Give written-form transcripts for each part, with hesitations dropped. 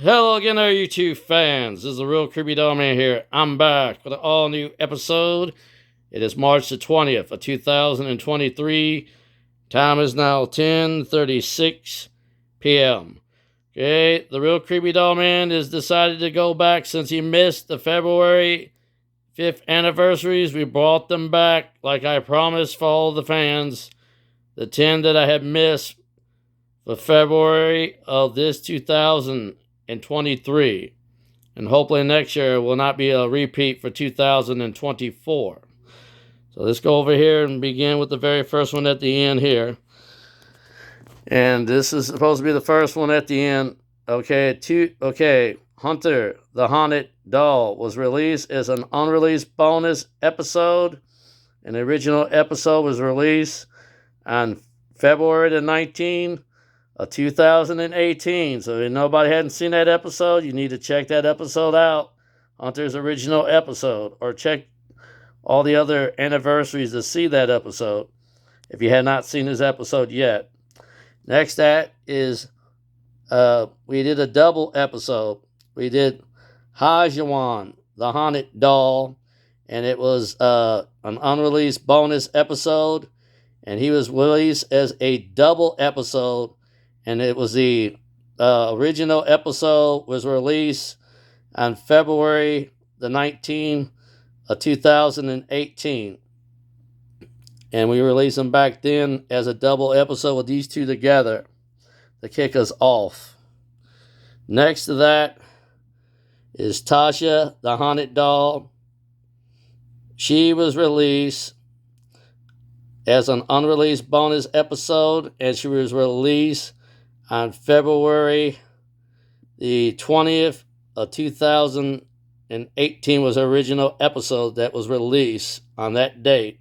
Hello again, there, YouTube fans. This is the Real Creepy Doll Man here. I'm back with an all-new episode. It is March the 20th of 2023. Time is now 10:36 p.m. Okay, the Real Creepy Doll Man has decided to go back since he missed the February 5th anniversaries. We brought them back like I promised for all the fans. The 10 that I had missed for February of this 2023. And hopefully next year will not be a repeat for 2024. So let's go over here and begin with the very first one at the end here. And this is supposed to be the first one at the end. Okay, Hunter, the Haunted Doll was released as an unreleased bonus episode. An original episode was released on February the 19th of 2018. So if nobody hadn't seen that episode, you need to check that episode out. Hunter's original episode. Or check all the other anniversaries to see that episode if you had not seen this episode yet. Next, that is we did a double episode. We did Hajawan, the Haunted Doll, and it was an unreleased bonus episode, and he was released as a double episode, and it was the original episode was released on February the 19th of 2018. And we released them back then as a double episode with these two together to kick us off. Next to that is Tasha, the Haunted Doll. She was released as an unreleased bonus episode, and she was released on February the 20th of 2018 was her original episode that was released on that date.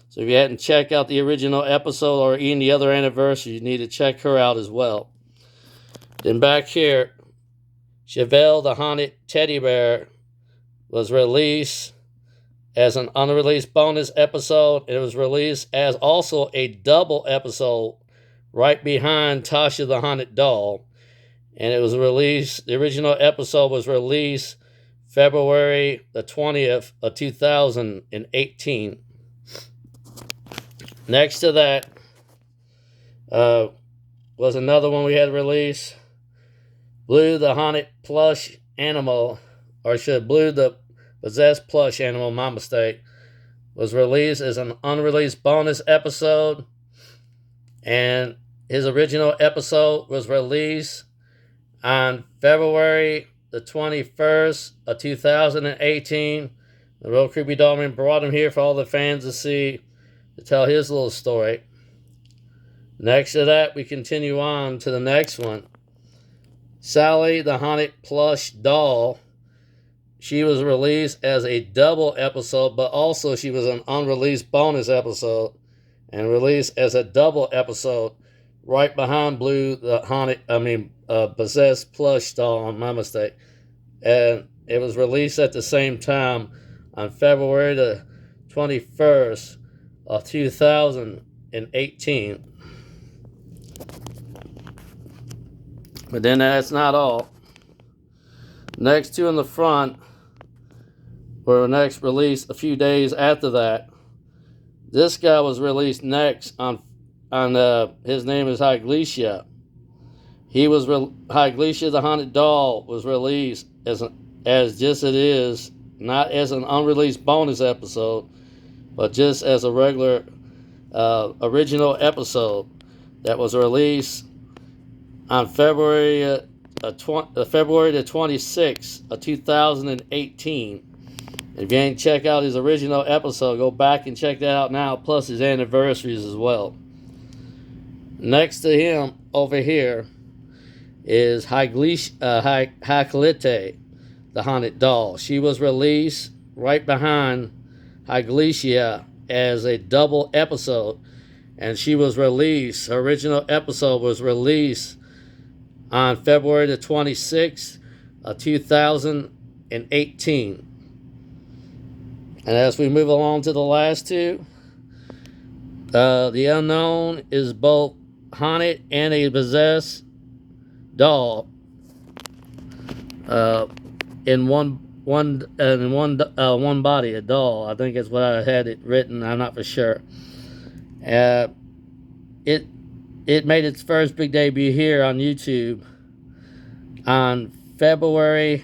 So if you hadn't checked out the original episode or any other anniversary, you need to check her out as well. Then back here, Chevelle, the Haunted Teddy Bear, was released as an unreleased bonus episode. It was released as also a double episode right behind Tasha, the Haunted Doll. And it was released, the original episode was released February the 20th of 2018. Next to that was another one we had released. Blue, the Haunted Plush Animal, or should Blue, the Possessed Plush Animal, my mistake, was released as an unreleased bonus episode. And his original episode was released on February the 21st of 2018. The Real Creepy Doll Man brought him here for all the fans to see, to tell his little story. Next to that, we continue on to the next one. Sally, the Haunted Plush Doll. She was released as a double episode, but also she was an unreleased bonus episode and released as a double episode right behind Blue, the Possessed Plush Doll, my mistake. And it was released at the same time on February the 21st of 2018. But then that's not all. Next two in the front were next released a few days after that. This guy was released next on his name is Hyglesia. Hyglesia, the Haunted Doll, was released as just it is, not as an unreleased bonus episode, but just as a regular original episode that was released on February the 26th of 2018. If you ain't check out his original episode, go back and check that out now, plus his anniversaries as well. Next to him over here is Hyglesia, the Haunted Doll. She was released right behind Hyglesia as a double episode, and she was released, her original episode was released on February the 26th of 2018. And as we move along to the last two, the unknown is both haunted and a possessed doll. in one body, a doll. I think is what I had it written. I'm not for sure. Uh, it made its first big debut here on YouTube on February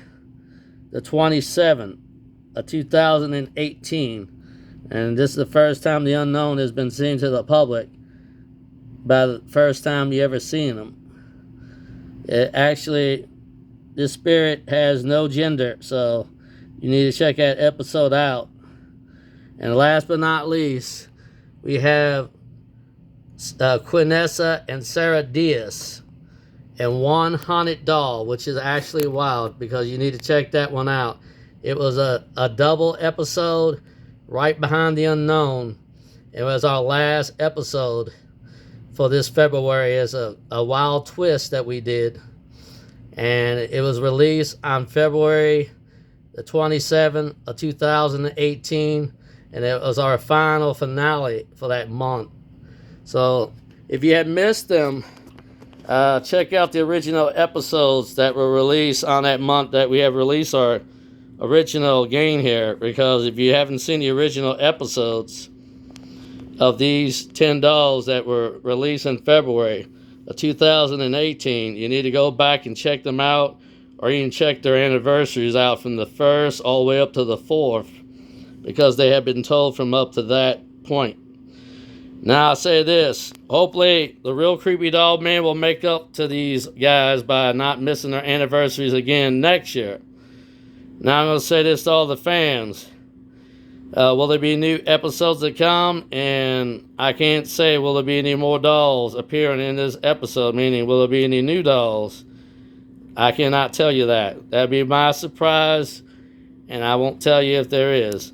the 27th of 2018, and this is the first time the Unknown has been seen to the public. By the first time you ever seen him. This spirit has no gender, so you need to check that episode out. And last but not least, we have Quinessa and Sarah Diaz and One Haunted Doll, which is actually wild because you need to check that one out. It was a double episode right behind the Unknown. It was our last episode for this February as a wild twist that we did. And it was released on February the 27th of 2018. And it was our final finale for that month. So if you had missed them, check out the original episodes that were released on that month that we have released our original game here. Because if you haven't seen the original episodes of these 10 dolls that were released in February of 2018, you need to go back and check them out, or you can check their anniversaries out from the 1st all the way up to the 4th, because they have been told from up to that point. Now I say this, hopefully the Real Creepy Doll Man will make up to these guys by not missing their anniversaries again next year. Now I'm going to say this to all the fans. Will there be new episodes that come? And I can't say will there be any more dolls appearing in this episode, meaning will there be any new dolls? I cannot tell you that. That'd be my surprise, and I won't tell you if there is.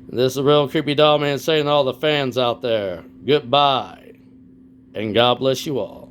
This is the Real Creepy Doll Man saying to all the fans out there, goodbye, and God bless you all.